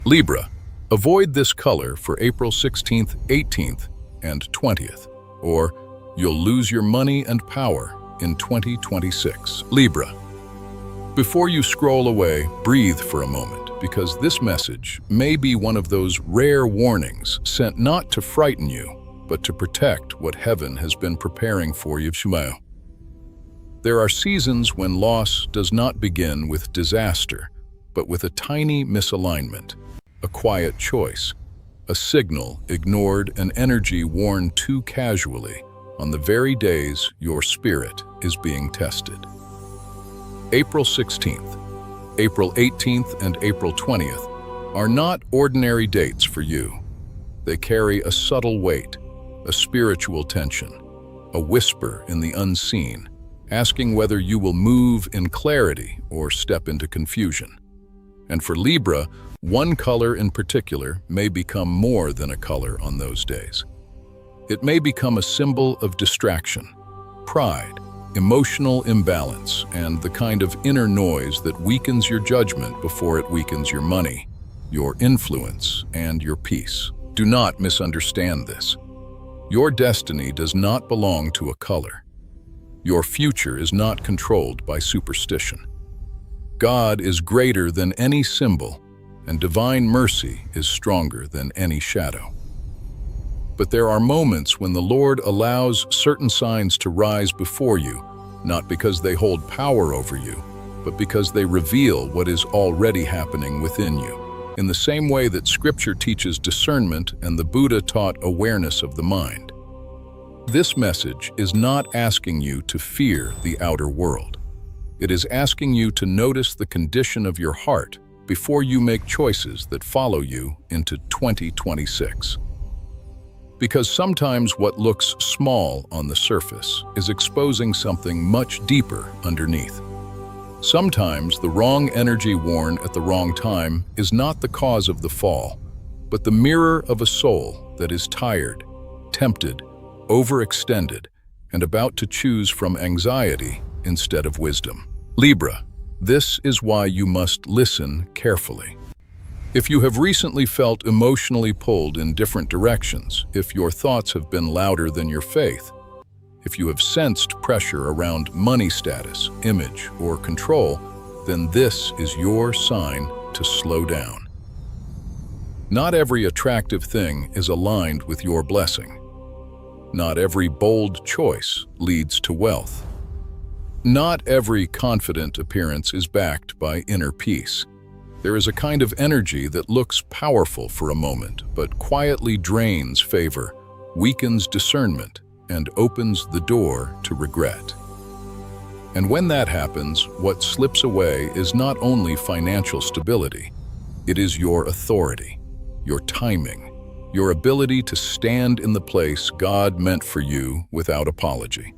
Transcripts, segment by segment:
Libra, avoid this color for April 16th, 18th, and 20th, or you'll lose your money and power in 2026. Libra, before you scroll away, breathe for a moment, because this message may be one of those rare warnings sent not to frighten you, but to protect what heaven has been preparing for you. There are seasons when loss does not begin with disaster, but with a tiny misalignment, a quiet choice, a signal ignored, an energy worn too casually on the very days your spirit is being tested. April 16th, April 18th, and April 20th are not ordinary dates for you. They carry a subtle weight, a spiritual tension, a whisper in the unseen, asking whether you will move in clarity or step into confusion. And for Libra, one color in particular may become more than a color on those days. It may become a symbol of distraction, pride, emotional imbalance, and the kind of inner noise that weakens your judgment before it weakens your money, your influence, and your peace. Do not misunderstand this. Your destiny does not belong to a color. Your future is not controlled by superstition. God is greater than any symbol, and divine mercy is stronger than any shadow. But there are moments when the Lord allows certain signs to rise before you, not because they hold power over you, but because they reveal what is already happening within you, in the same way that Scripture teaches discernment and the Buddha taught awareness of the mind. This message is not asking you to fear the outer world. It is asking you to notice the condition of your heart before you make choices that follow you into 2026. Because sometimes what looks small on the surface is exposing something much deeper underneath. Sometimes the wrong energy worn at the wrong time is not the cause of the fall, but the mirror of a soul that is tired, tempted, overextended, and about to choose from anxiety instead of wisdom. Libra, this is why you must listen carefully. If you have recently felt emotionally pulled in different directions, if your thoughts have been louder than your faith, if you have sensed pressure around money status, image, or control, then this is your sign to slow down. Not every attractive thing is aligned with your blessing. Not every bold choice leads to wealth. Not every confident appearance is backed by inner peace. There is a kind of energy that looks powerful for a moment, but quietly drains favor, weakens discernment, and opens the door to regret. And when that happens, what slips away is not only financial stability, it is your authority, your timing, your ability to stand in the place God meant for you without apology.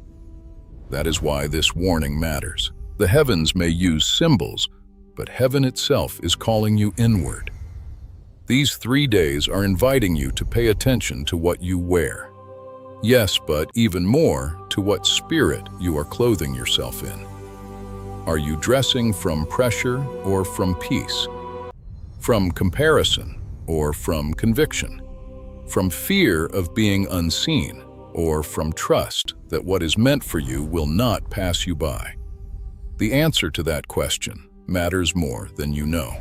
That is why this warning matters. The heavens may use symbols, but heaven itself is calling you inward. These 3 days are inviting you to pay attention to what you wear. Yes, but even more to what spirit you are clothing yourself in. Are you dressing from pressure or from peace? From comparison or from conviction? From fear of being unseen or from trust that what is meant for you will not pass you by? The answer to that question matters more than you know,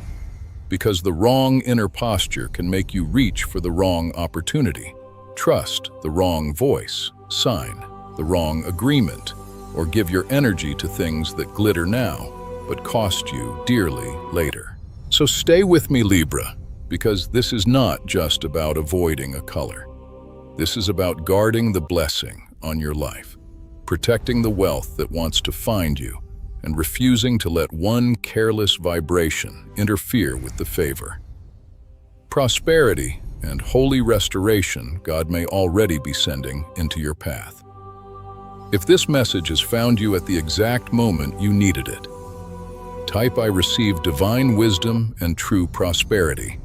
because the wrong inner posture can make you reach for the wrong opportunity, trust the wrong voice, sign the wrong agreement, or give your energy to things that glitter now but cost you dearly later. So stay with me, Libra, because this is not just about avoiding a color. This is about guarding the blessing on your life, protecting the wealth that wants to find you, and refusing to let one careless vibration interfere with the favor. Prosperity and holy restoration God may already be sending into your path. If this message has found you at the exact moment you needed it, type "I receive divine wisdom and true prosperity,"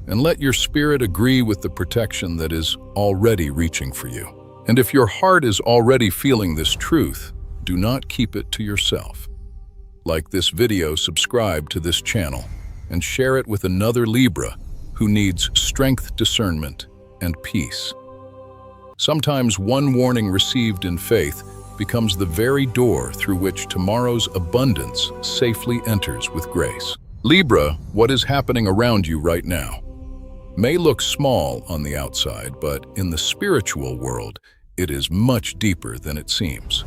and let your spirit agree with the protection that is already reaching for you. And if your heart is already feeling this truth, do not keep it to yourself. Like this video, subscribe to this channel, and share it with another Libra who needs strength, discernment, and peace. Sometimes one warning received in faith becomes the very door through which tomorrow's abundance safely enters with grace. Libra, what is happening around you right now may look small on the outside, but in the spiritual world, it is much deeper than it seems.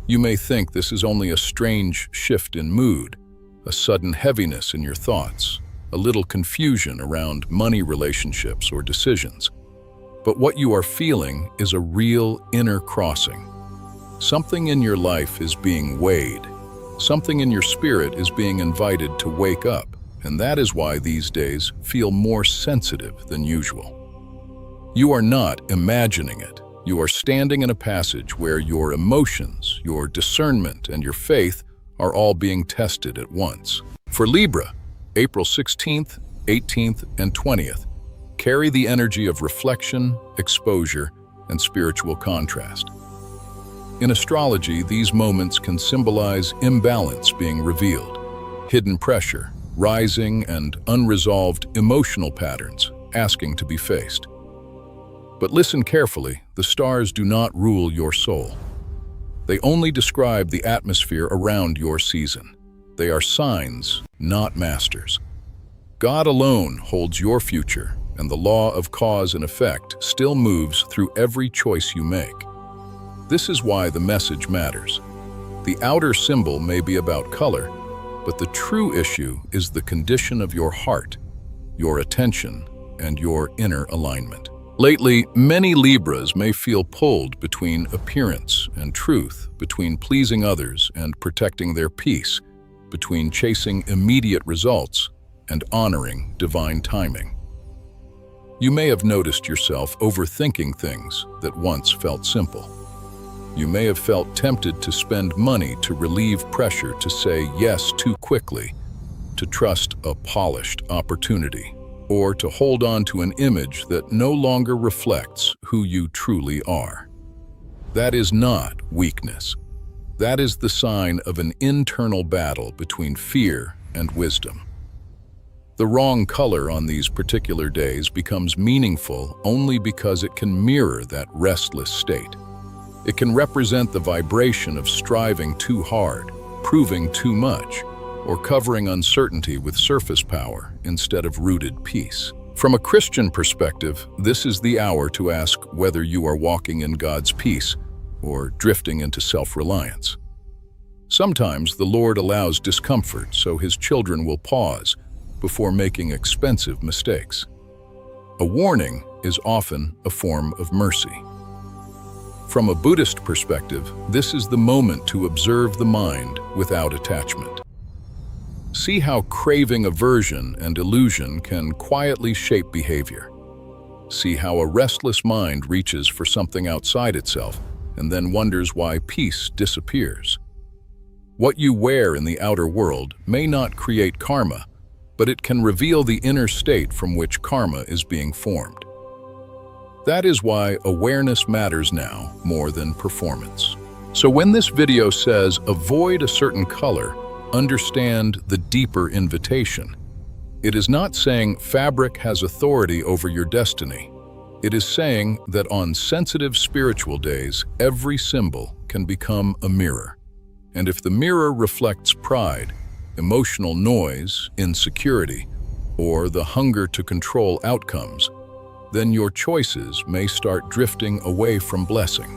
You may think this is only a strange shift in mood, a sudden heaviness in your thoughts, a little confusion around money relationships or decisions. But what you are feeling is a real inner crossing. Something in your life is being weighed. Something in your spirit is being invited to wake up, and that is why these days feel more sensitive than usual. You are not imagining it. You are standing in a passage where your emotions, your discernment, and your faith are all being tested at once. For Libra, April 16th, 18th, and 20th carry the energy of reflection, exposure, and spiritual contrast. In astrology, these moments can symbolize imbalance being revealed, hidden pressure, rising and unresolved emotional patterns asking to be faced. But listen carefully, the stars do not rule your soul. They only describe the atmosphere around your season. They are signs, not masters. God alone holds your future, and the law of cause and effect still moves through every choice you make. This is why the message matters. The outer symbol may be about color, but the true issue is the condition of your heart, your attention, and your inner alignment. Lately, many Libras may feel pulled between appearance and truth, between pleasing others and protecting their peace, between chasing immediate results and honoring divine timing. You may have noticed yourself overthinking things that once felt simple. You may have felt tempted to spend money to relieve pressure to say yes too quickly, to trust a polished opportunity, or to hold on to an image that no longer reflects who you truly are. That is not weakness. That is the sign of an internal battle between fear and wisdom. The wrong color on these particular days becomes meaningful only because it can mirror that restless state. It can represent the vibration of striving too hard, proving too much, or covering uncertainty with surface power instead of rooted peace. From a Christian perspective, this is the hour to ask whether you are walking in God's peace or drifting into self-reliance. Sometimes the Lord allows discomfort so His children will pause before making expensive mistakes. A warning is often a form of mercy. From a Buddhist perspective, this is the moment to observe the mind without attachment. See how craving aversion and illusion can quietly shape behavior. See how a restless mind reaches for something outside itself and then wonders why peace disappears. What you wear in the outer world may not create karma, but it can reveal the inner state from which karma is being formed. That is why awareness matters now more than performance. So when this video says avoid a certain color, understand the deeper invitation. It is not saying fabric has authority over your destiny. It is saying that on sensitive spiritual days, every symbol can become a mirror. And if the mirror reflects pride, emotional noise, insecurity, or the hunger to control outcomes, then your choices may start drifting away from blessing.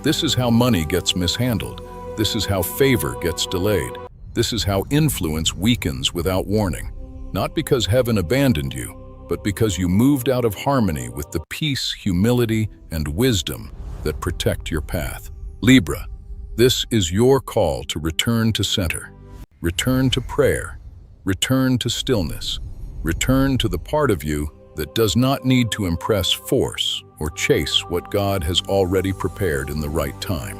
This is how money gets mishandled. This is how favor gets delayed. This is how influence weakens without warning. Not because heaven abandoned you, but because you moved out of harmony with the peace, humility, and wisdom that protect your path. Libra, this is your call to return to center. Return to prayer. Return to stillness. Return to the part of you that does not need to impress force or chase what God has already prepared in the right time.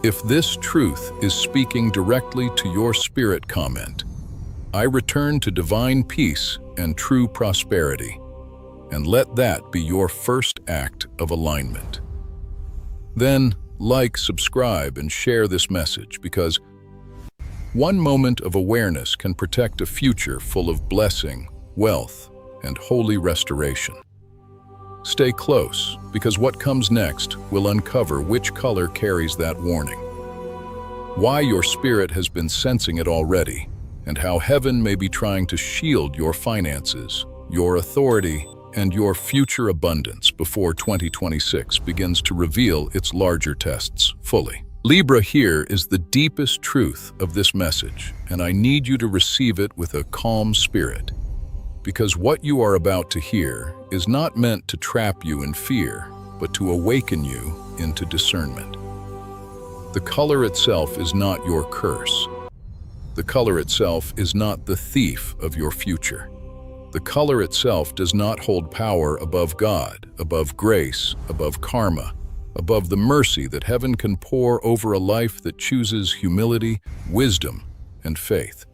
If this truth is speaking directly to your spirit, comment, "I return to divine peace and true prosperity," and let that be your first act of alignment. Then, like, subscribe, and share this message, because one moment of awareness can protect a future full of blessing, wealth, and holy restoration. Stay close, because what comes next will uncover which color carries that warning, why your spirit has been sensing it already, and how heaven may be trying to shield your finances, your authority, and your future abundance before 2026 begins to reveal its larger tests fully. Libra, here is the deepest truth of this message, and I need you to receive it with a calm spirit, because what you are about to hear is not meant to trap you in fear, but to awaken you into discernment. The color itself is not your curse. The color itself is not the thief of your future. The color itself does not hold power above God, above grace, above karma, above the mercy that heaven can pour over a life that chooses humility, wisdom, and faith.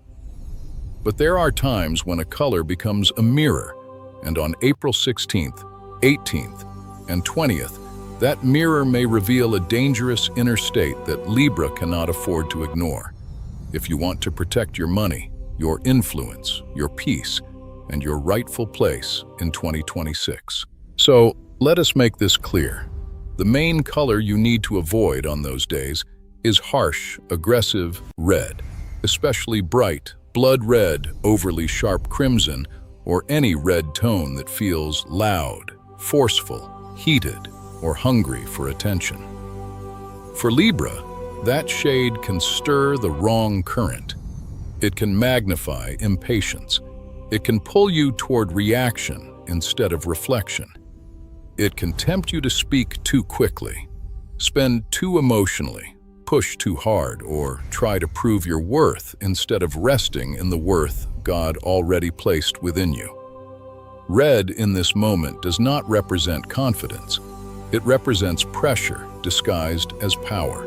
But there are times when a color becomes a mirror, and on April 16th, 18th, and 20th, that mirror may reveal a dangerous inner state that Libra cannot afford to ignore. If you want to protect your money, your influence, your peace, and your rightful place in 2026. So, let us make this clear. The main color you need to avoid on those days is harsh, aggressive red, especially bright, blood red, overly sharp crimson, or any red tone that feels loud, forceful, heated, or hungry for attention. For Libra, that shade can stir the wrong current. It can magnify impatience. It can pull you toward reaction instead of reflection. It can tempt you to speak too quickly, spend too emotionally, push too hard, or try to prove your worth instead of resting in the worth God already placed within you. Red in this moment does not represent confidence. It represents pressure disguised as power.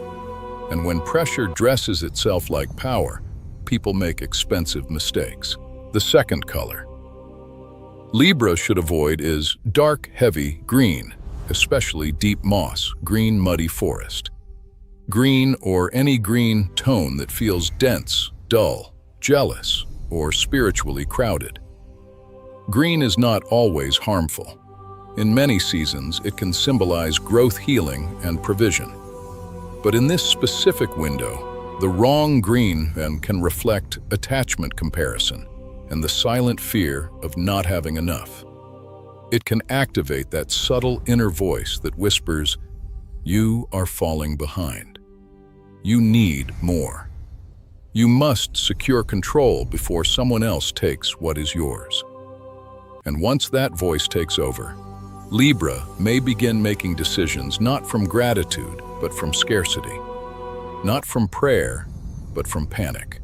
And when pressure dresses itself like power, people make expensive mistakes. The second color Libra should avoid is dark, heavy green, especially deep moss, green, muddy forest. Green, or any green tone that feels dense, dull, jealous, or spiritually crowded. Green is not always harmful. In many seasons, it can symbolize growth, healing, and provision. But in this specific window, the wrong green then can reflect attachment comparison and the silent fear of not having enough. It can activate that subtle inner voice that whispers, "You are falling behind. You need more. You must secure control before someone else takes what is yours." And once that voice takes over, Libra may begin making decisions not from gratitude, but from scarcity. Not from prayer, but from panic.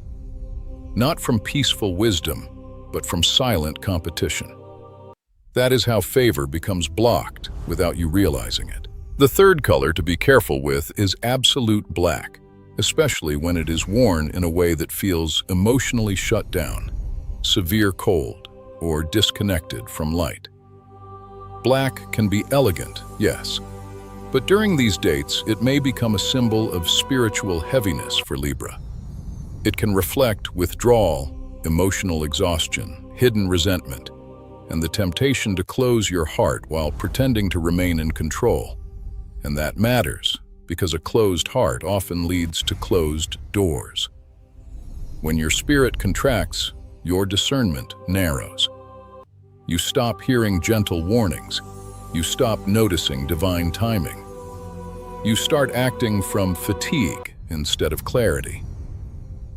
Not from peaceful wisdom, but from silent competition. That is how favor becomes blocked without you realizing it. The third color to be careful with is absolute black, especially when it is worn in a way that feels emotionally shut down, severe cold, or disconnected from light. Black can be elegant, yes, but during these dates, it may become a symbol of spiritual heaviness for Libra. It can reflect withdrawal, emotional exhaustion, hidden resentment, and the temptation to close your heart while pretending to remain in control. And that matters, because a closed heart often leads to closed doors. When your spirit contracts, your discernment narrows. You stop hearing gentle warnings. You stop noticing divine timing. You start acting from fatigue instead of clarity.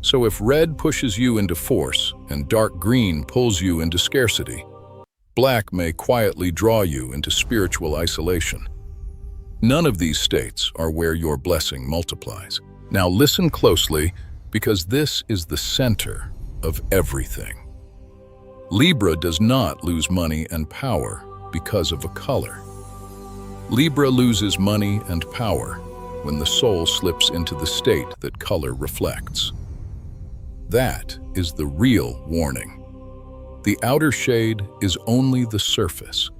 So if red pushes you into force and dark green pulls you into scarcity, black may quietly draw you into spiritual isolation. None of these states are where your blessing multiplies. Now listen closely, because this is the center of everything. Libra does not lose money and power because of a color. Libra loses money and power when the soul slips into the state that color reflects. That is the real warning. The outer shade is only the surface.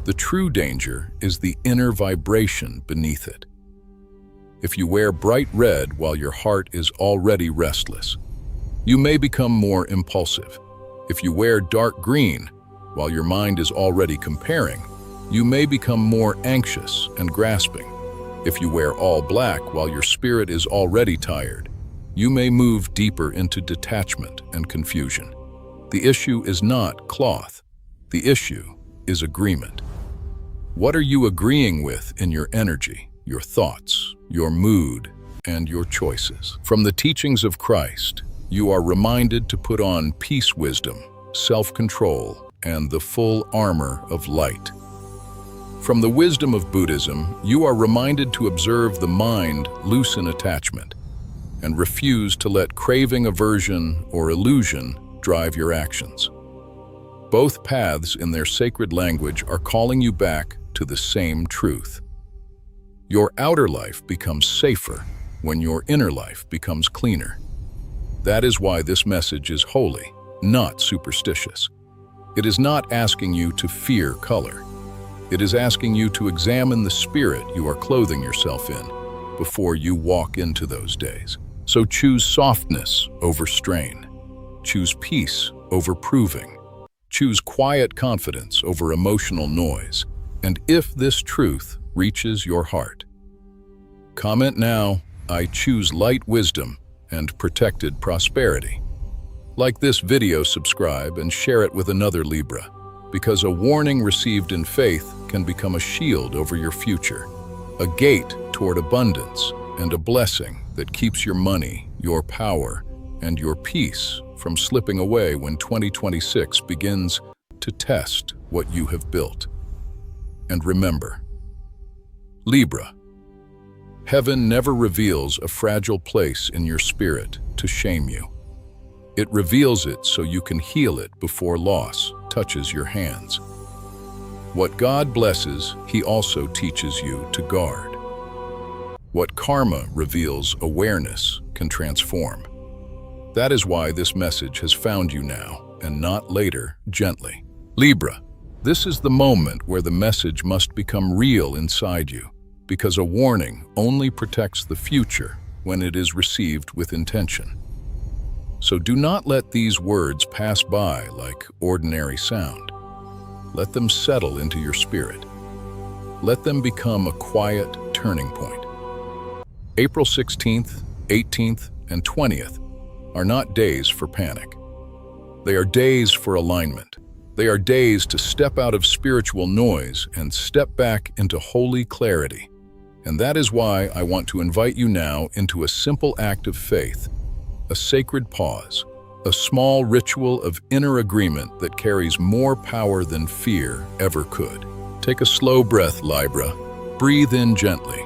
The true danger is the inner vibration beneath it. If you wear bright red while your heart is already restless, you may become more impulsive. If you wear dark green, while your mind is already comparing, you may become more anxious and grasping. If you wear all black while your spirit is already tired, you may move deeper into detachment and confusion. The issue is not cloth. The issue is agreement. What are you agreeing with in your energy, your thoughts, your mood, and your choices? From the teachings of Christ, you are reminded to put on peace, wisdom, self-control, and the full armor of light. From the wisdom of Buddhism, you are reminded to observe the mind loosen attachment and refuse to let craving, aversion, or illusion drive your actions. Both paths in their sacred language are calling you back to the same truth. Your outer life becomes safer when your inner life becomes cleaner. That is why this message is holy, not superstitious. It is not asking you to fear color. It is asking you to examine the spirit you are clothing yourself in before you walk into those days. So choose softness over strain. Choose peace over proving. Choose quiet confidence over emotional noise. And if this truth reaches your heart, comment now, "I choose light wisdom and protected prosperity." Like this video, subscribe and share it with another Libra, because a warning received in faith can become a shield over your future, a gate toward abundance, and a blessing that keeps your money, your power, and your peace from slipping away when 2026 begins to test what you have built. And remember, Libra, heaven never reveals a fragile place in your spirit to shame you. It reveals it so you can heal it before loss touches your hands. What God blesses, He also teaches you to guard. What karma reveals awareness can transform. That is why this message has found you now, and not later, gently. Libra, this is the moment where the message must become real inside you, because a warning only protects the future when it is received with intention. So do not let these words pass by like ordinary sound. Let them settle into your spirit. Let them become a quiet turning point. April 16th, 18th, and 20th are not days for panic. They are days for alignment. They are days to step out of spiritual noise and step back into holy clarity. And that is why I want to invite you now into a simple act of faith, a sacred pause, a small ritual of inner agreement that carries more power than fear ever could. Take a slow breath, Libra. Breathe in gently.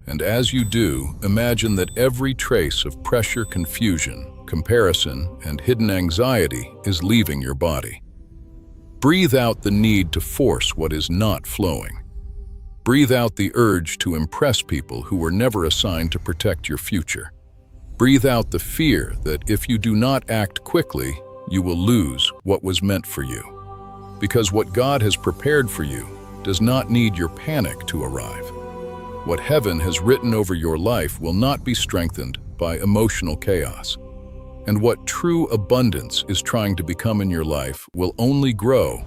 And as you do, imagine that every trace of pressure, confusion, comparison, and hidden anxiety is leaving your body. Breathe out the need to force what is not flowing. Breathe out the urge to impress people who were never assigned to protect your future. Breathe out the fear that if you do not act quickly, you will lose what was meant for you. Because what God has prepared for you does not need your panic to arrive. What heaven has written over your life will not be strengthened by emotional chaos. And what true abundance is trying to become in your life will only grow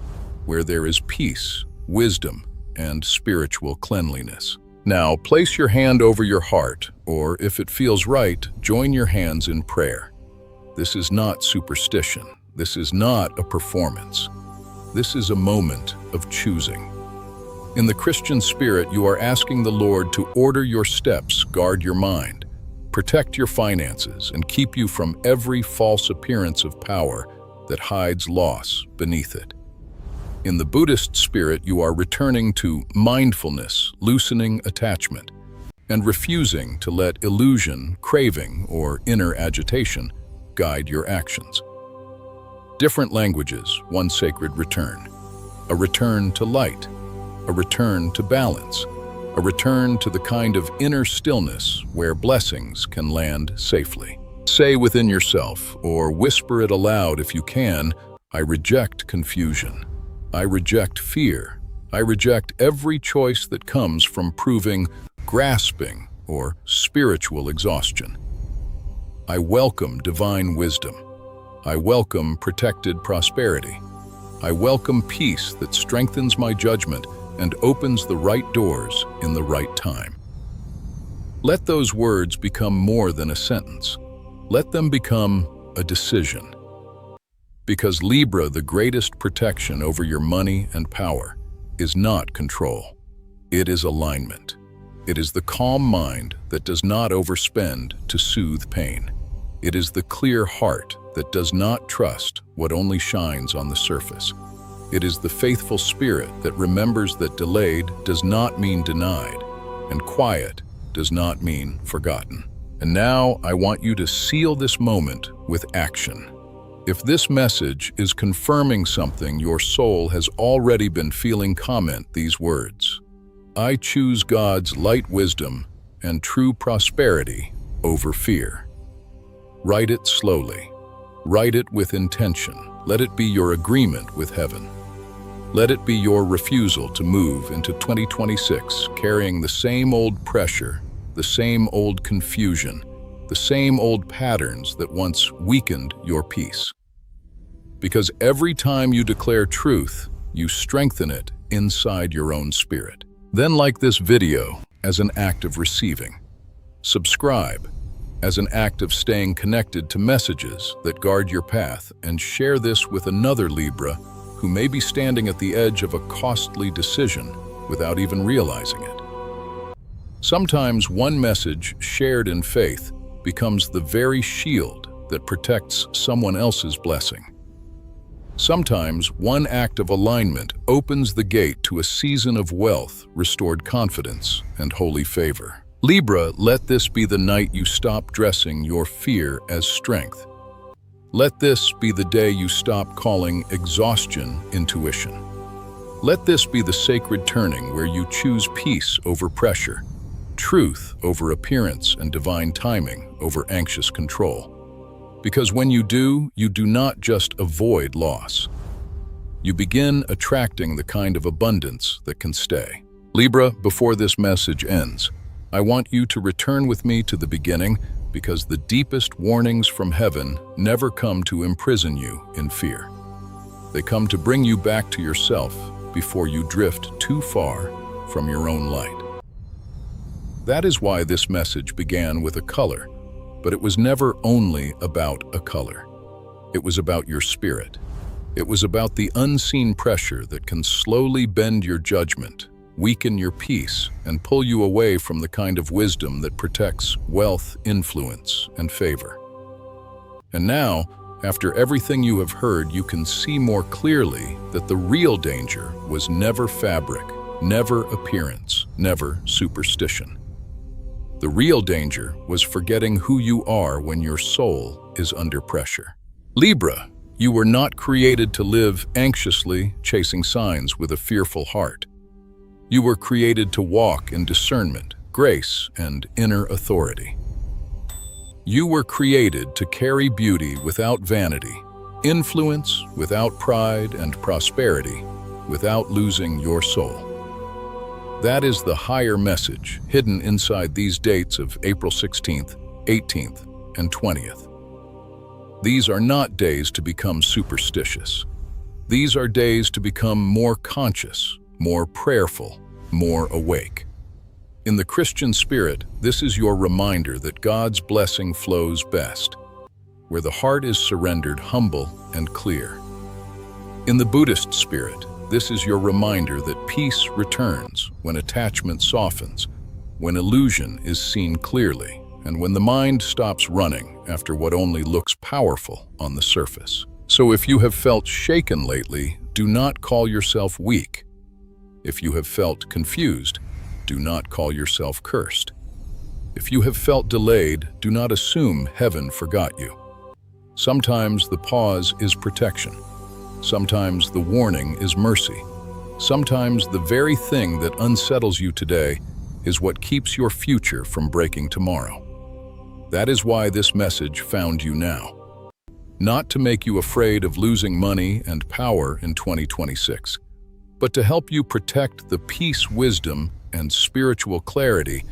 where there is peace, wisdom, and spiritual cleanliness. Now, place your hand over your heart, or if it feels right, join your hands in prayer. This is not superstition. This is not a performance. This is a moment of choosing. In the Christian spirit, you are asking the Lord to order your steps, guard your mind, protect your finances, and keep you from every false appearance of power that hides loss beneath it. In the Buddhist spirit, you are returning to mindfulness, loosening attachment, and refusing to let illusion, craving, or inner agitation guide your actions. Different languages, one sacred return. A return to light, a return to balance, a return to the kind of inner stillness where blessings can land safely. Say within yourself, or whisper it aloud if you can, "I reject confusion. I reject fear. I reject every choice that comes from proving, grasping, or spiritual exhaustion. I welcome divine wisdom. I welcome protected prosperity. I welcome peace that strengthens my judgment and opens the right doors in the right time. Let those words become more than a sentence. Let them become a decision. Because Libra, the greatest protection over your money and power is not control. It is alignment. It is the calm mind that does not overspend to soothe pain. It is the clear heart that does not trust what only shines on the surface. It is the faithful spirit that remembers that delayed does not mean denied, and quiet does not mean forgotten. And now I want you to seal this moment with action. If this message is confirming something your soul has already been feeling, comment these words: I choose God's light wisdom and true prosperity over fear. Write it slowly. Write it with intention. Let it be your agreement with heaven. Let it be your refusal to move into 2026 carrying the same old pressure, the same old confusion, the same old patterns that once weakened your peace. Because every time you declare truth, you strengthen it inside your own spirit. Then like this video as an act of receiving. Subscribe as an act of staying connected to messages that guard your path, and share this with another Libra who may be standing at the edge of a costly decision without even realizing it. Sometimes one message shared in faith becomes the very shield that protects someone else's blessing. Sometimes one act of alignment opens the gate to a season of wealth, restored confidence, and holy favor. Libra, let this be the night you stop dressing your fear as strength. Let this be the day you stop calling exhaustion intuition. Let this be the sacred turning where you choose peace over pressure, truth over appearance, and divine timing over anxious control. Because when you do not just avoid loss. You begin attracting the kind of abundance that can stay. Libra, before this message ends, I want you to return with me to the beginning, because the deepest warnings from heaven never come to imprison you in fear. They come to bring you back to yourself before you drift too far from your own light. That is why this message began with a color, but it was never only about a color. It was about your spirit. It was about the unseen pressure that can slowly bend your judgment, weaken your peace, and pull you away from the kind of wisdom that protects wealth, influence, and favor. And now, after everything you have heard, you can see more clearly that the real danger was never fabric, never appearance, never superstition. The real danger was forgetting who you are when your soul is under pressure. Libra, you were not created to live anxiously, chasing signs with a fearful heart. You were created to walk in discernment, grace, and inner authority. You were created to carry beauty without vanity, influence without pride, and prosperity without losing your soul. That is the higher message hidden inside these dates of April 16th, 18th, and 20th. These are not days to become superstitious. These are days to become more conscious, more prayerful, more awake. In the Christian spirit, this is your reminder that God's blessing flows best, where the heart is surrendered, humble, and clear. In the Buddhist spirit, this is your reminder that peace returns when attachment softens, when illusion is seen clearly, and when the mind stops running after what only looks powerful on the surface. So if you have felt shaken lately, do not call yourself weak. If you have felt confused, do not call yourself cursed. If you have felt delayed, do not assume heaven forgot you. Sometimes the pause is protection. Sometimes the warning is mercy. Sometimes the very thing that unsettles you today is what keeps your future from breaking tomorrow. That is why this message found you now. Not to make you afraid of losing money and power in 2026, but to help you protect the peace, wisdom, and spiritual clarity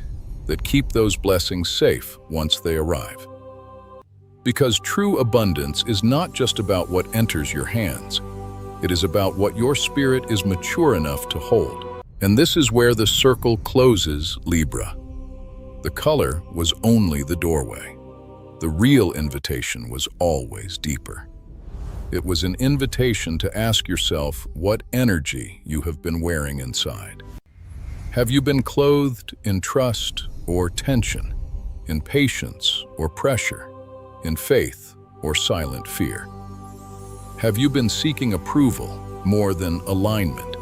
that keep those blessings safe once they arrive. Because true abundance is not just about what enters your hands. It is about what your spirit is mature enough to hold. And this is where the circle closes, Libra. The color was only the doorway. The real invitation was always deeper. It was an invitation to ask yourself what energy you have been wearing inside. Have you been clothed in trust or tension, in patience or pressure, in faith or silent fear? Have you been seeking approval more than alignment,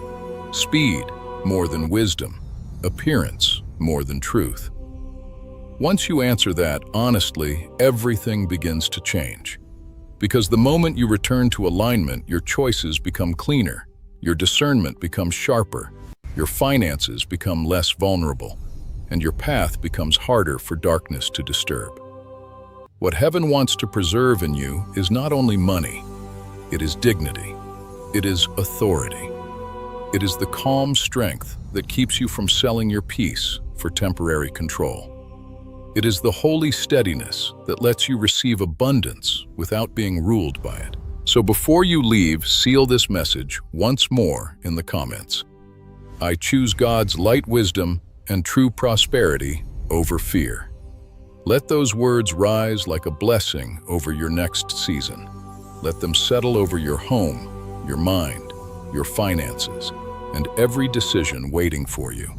speed more than wisdom, appearance more than truth? Once you answer that honestly, everything begins to change. Because the moment you return to alignment, your choices become cleaner, your discernment becomes sharper, your finances become less vulnerable, and your path becomes harder for darkness to disturb. What heaven wants to preserve in you is not only money, it is dignity, it is authority. It is the calm strength that keeps you from selling your peace for temporary control. It is the holy steadiness that lets you receive abundance without being ruled by it. So before you leave, seal this message once more in the comments. I choose God's light wisdom and true prosperity over fear. Let those words rise like a blessing over your next season. Let them settle over your home, your mind, your finances, and every decision waiting for you.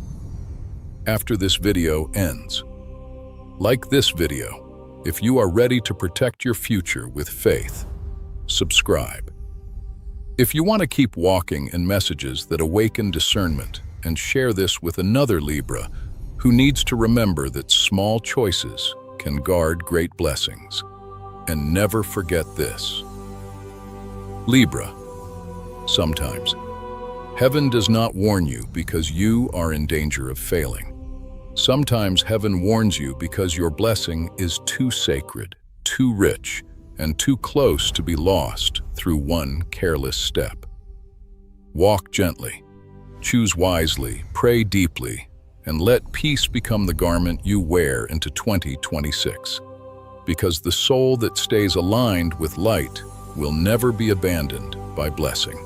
After this video ends, like this video if you are ready to protect your future with faith. Subscribe. If you want to keep walking in messages that awaken discernment, and share this with another Libra who needs to remember that small choices can guard great blessings. And never forget this. Libra, sometimes heaven does not warn you because you are in danger of failing. Sometimes heaven warns you because your blessing is too sacred, too rich, and too close to be lost through one careless step. Walk gently, choose wisely, pray deeply, and let peace become the garment you wear into 2026. Because the soul that stays aligned with light will never be abandoned by blessing.